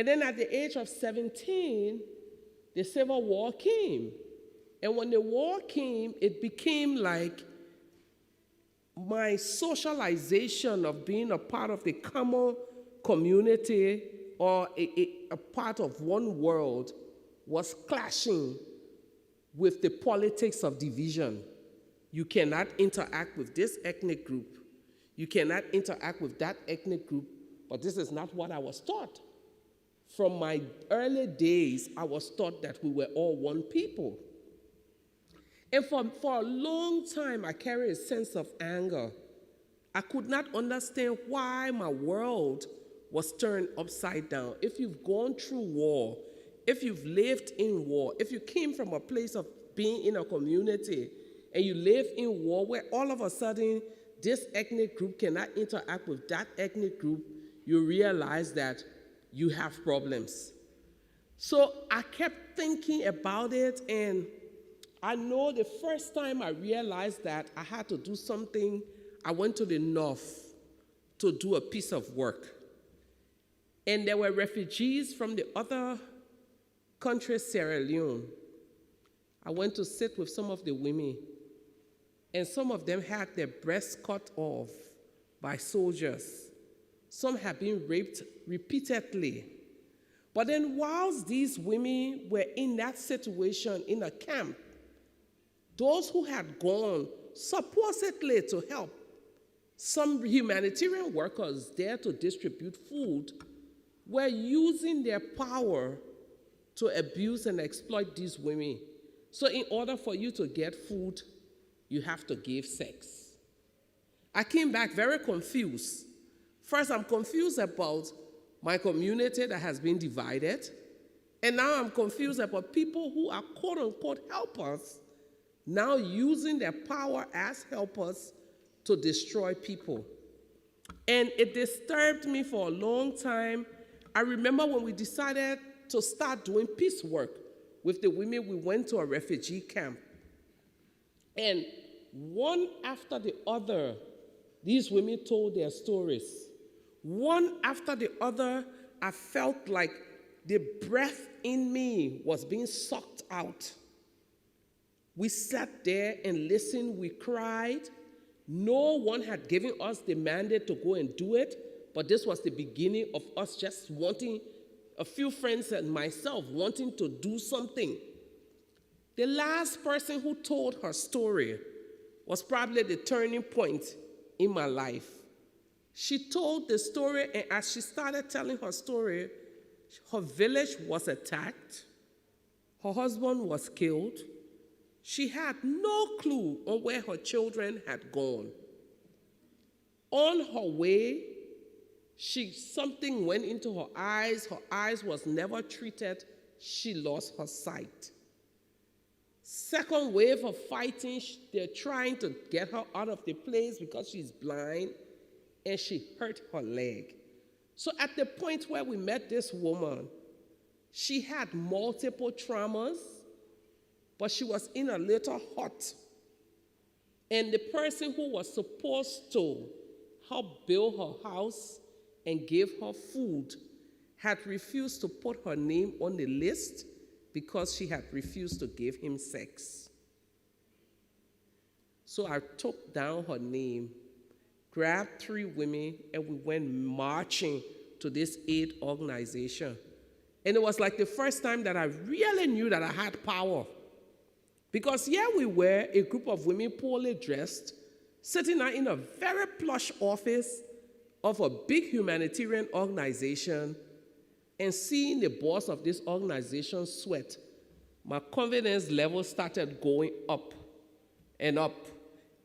And then at the age of 17, the Civil War came. And when the war came, it became like my socialization of being a part of the common community or a part of one world was clashing with the politics of division. You cannot interact with this ethnic group. You cannot interact with that ethnic group, but this is not what I was taught. From my early days, I was taught that we were all one people. And for a long time, I carried a sense of anger. I could not understand why my world was turned upside down. If you've gone through war, if you've lived in war, if you came from a place of being in a community and you live in war where all of a sudden this ethnic group cannot interact with that ethnic group, you realize that you have problems. So I kept thinking about it, and I know the first time I realized that I had to do something, I went to the north to do a piece of work. And there were refugees from the other country, Sierra Leone. I went to sit with some of the women, and some of them had their breasts cut off by soldiers. Some had been raped repeatedly. But then whilst these women were in that situation in a camp, those who had gone supposedly to help, some humanitarian workers there to distribute food, were using their power to abuse and exploit these women. So in order for you to get food, you have to give sex. I came back very confused. First, I'm confused about my community that has been divided, and now I'm confused about people who are quote-unquote helpers now using their power as helpers to destroy people. And it disturbed me for a long time. I remember when we decided to start doing peace work with the women, we went to a refugee camp. And one after the other, these women told their stories. One after the other, I felt like the breath in me was being sucked out. We sat there and listened, we cried. No one had given us the mandate to go and do it, but this was the beginning of us just wanting, a few friends and myself wanting to do something. The last person who told her story was probably the turning point in my life. She told the story, and as she started telling her story, her village was attacked, her husband was killed. She had no clue on where her children had gone. On her way, something went into her eyes was never treated, she lost her sight. Second wave of fighting, they're trying to get her out of the place because she's blind, and she hurt her leg. So at the point where we met this woman, she had multiple traumas, but she was in a little hut. And the person who was supposed to help build her house and give her food had refused to put her name on the list because she had refused to give him sex. So I took down her name, grabbed 3 women, and we went marching to this aid organization. And it was like the first time that I really knew that I had power. Because here we were, a group of women poorly dressed, sitting in a very plush office of a big humanitarian organization, and seeing the boss of this organization sweat, my confidence level started going up and up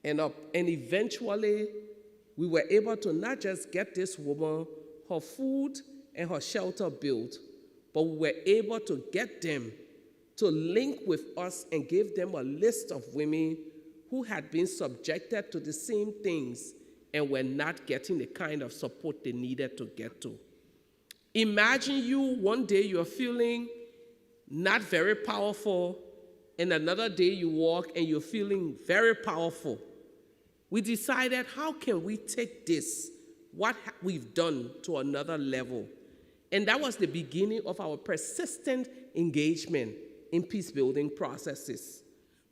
and up. And eventually, we were able to not just get this woman her food and her shelter built, but we were able to get them to link with us and give them a list of women who had been subjected to the same things and were not getting the kind of support they needed to get to. Imagine one day you're feeling not very powerful, and another day you walk and you're feeling very powerful. We decided, how can we take this, what we've done, to another level? And that was the beginning of our persistent engagement in peace-building processes.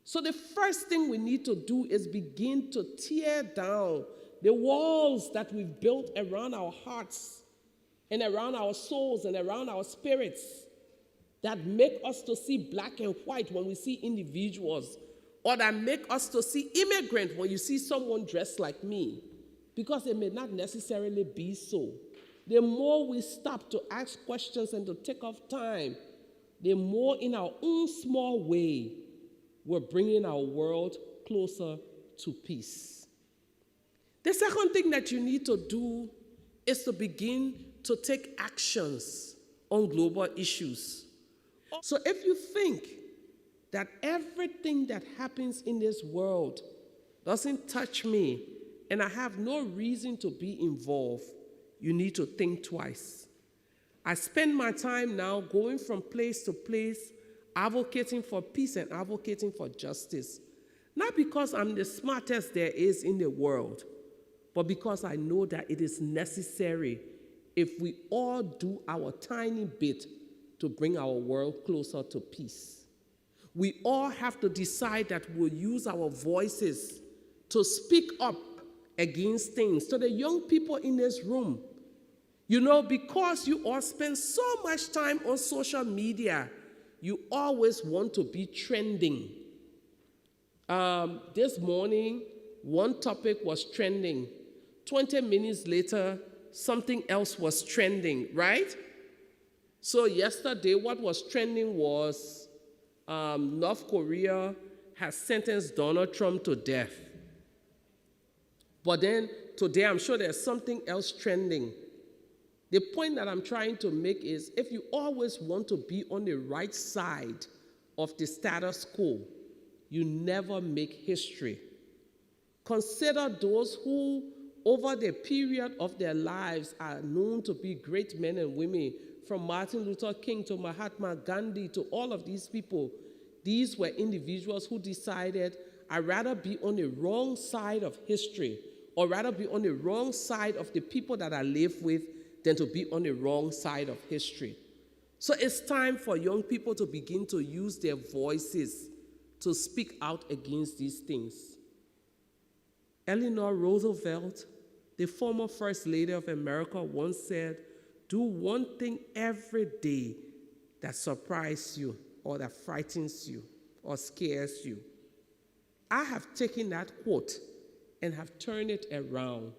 So the first thing we need to do is begin to tear down the walls that we've built around our hearts and around our souls and around our spirits that make us to see black and white when we see individuals, or that make us to see immigrant when you see someone dressed like me, because it may not necessarily be so. The more we stop to ask questions and to take off time, the more in our own small way, we're bringing our world closer to peace. The second thing that you need to do is to begin to take actions on global issues. So if you think that everything that happens in this world doesn't touch me and I have no reason to be involved, you need to think twice. I spend my time now going from place to place, advocating for peace and advocating for justice. Not because I'm the smartest there is in the world, but because I know that it is necessary if we all do our tiny bit to bring our world closer to peace. We all have to decide that we'll use our voices to speak up against things. To the young people in this room, you know, because you all spend so much time on social media, you always want to be trending. This morning, one topic was trending. 20 minutes later, something else was trending, right? So yesterday, what was trending was North Korea has sentenced Donald Trump to death. But then today, I'm sure there's something else trending. The point that I'm trying to make is, if you always want to be on the right side of the status quo, you never make history. Consider those who, over the period of their lives, are known to be great men and women, from Martin Luther King to Mahatma Gandhi to all of these people. These were individuals who decided, I'd rather be on the wrong side of history, or rather be on the wrong side of the people that I live with, than to be on the wrong side of history. So it's time for young people to begin to use their voices to speak out against these things. Eleanor Roosevelt, the former First Lady of America, once said, do one thing every day that surprises you, or that frightens you, or scares you. I have taken that quote and have turned it around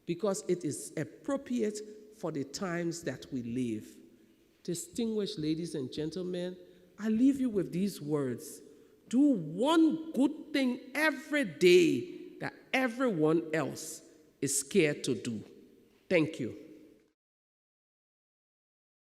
because it is appropriate for the times that we live. Distinguished ladies and gentlemen, I leave you with these words. Do one good thing every day that everyone else is scared to do. Thank you.